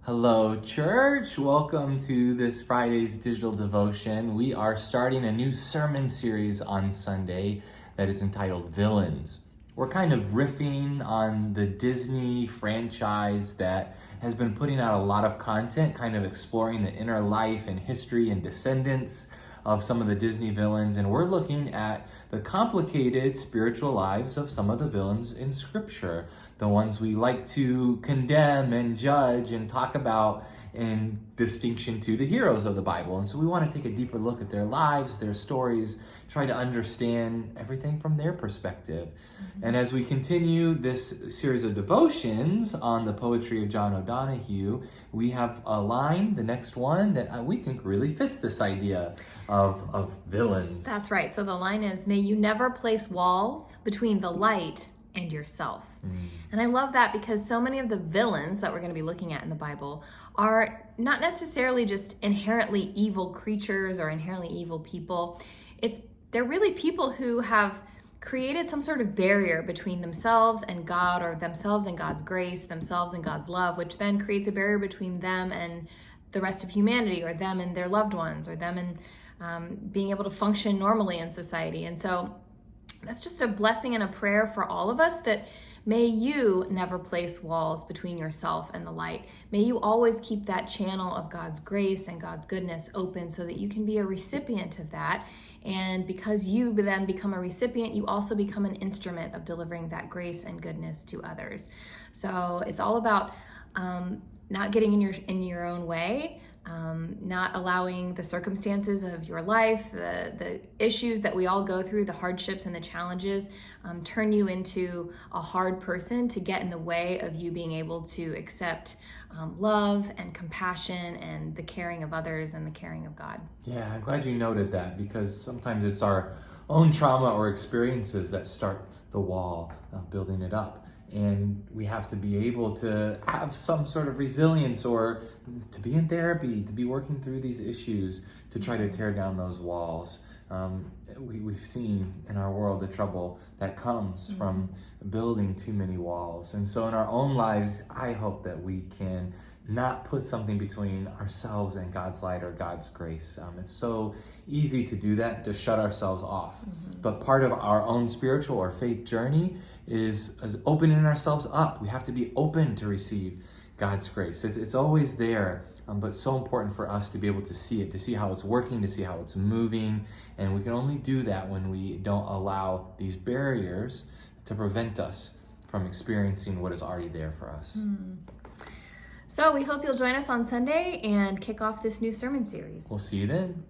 Hello, church. Welcome to this Friday's digital devotion. We are starting a new sermon series on Sunday that is entitled Villains. We're kind of riffing on the Disney franchise that has been putting out a lot of content, kind of exploring the inner life and history and descendants of some of the Disney villains, and we're looking at the complicated spiritual lives of some of the villains in Scripture, the ones we like to condemn and judge and talk about in distinction to the heroes of the Bible. And so we want to take a deeper look at their lives, their stories, try to understand everything from their perspective. And as we continue this series of devotions on the poetry of John O'Donohue, we have a line, the next one, that we think really fits this idea of villains. That's right. So the line is, may you never place walls between the light and yourself. And I love that because so many of the villains that we're going to be looking at in the Bible are not necessarily just inherently evil creatures or inherently evil people. They're really people who have created some sort of barrier between themselves and God, or themselves and God's grace, themselves and God's love, which then creates a barrier between them and the rest of humanity, or them and their loved ones, or them and being able to function normally in society. And so that's just a blessing and a prayer for all of us, that may you never place walls between yourself and the light. May you always keep that channel of God's grace and God's goodness open so that you can be a recipient of that. And because you then become a recipient, you also become an instrument of delivering that grace and goodness to others. So it's all about not getting in your own way, not allowing the circumstances of your life, the issues that we all go through, the hardships and the challenges, turn you into a hard person to get in the way of you being able to accept love and compassion and the caring of others and the caring of God. Yeah, I'm glad you noted that, because sometimes it's our own trauma or experiences that start the wall, building it up. And we have to be able to have some sort of resilience, or to be in therapy, to be working through these issues, to try to tear down those walls. We've seen in our world the trouble that comes from building too many walls. And so in our own lives, I hope that we can not put something between ourselves and God's light or God's grace. It's so easy to do that, to shut ourselves off. But part of our own spiritual or faith journey is opening ourselves up. We have to be open to receive God's grace. It's always there, but so important for us to be able to see it, to see how it's working, to see how it's moving. And we can only do that when we don't allow these barriers to prevent us from experiencing what is already there for us. So we hope you'll join us on Sunday and kick off this new sermon series. We'll see you then.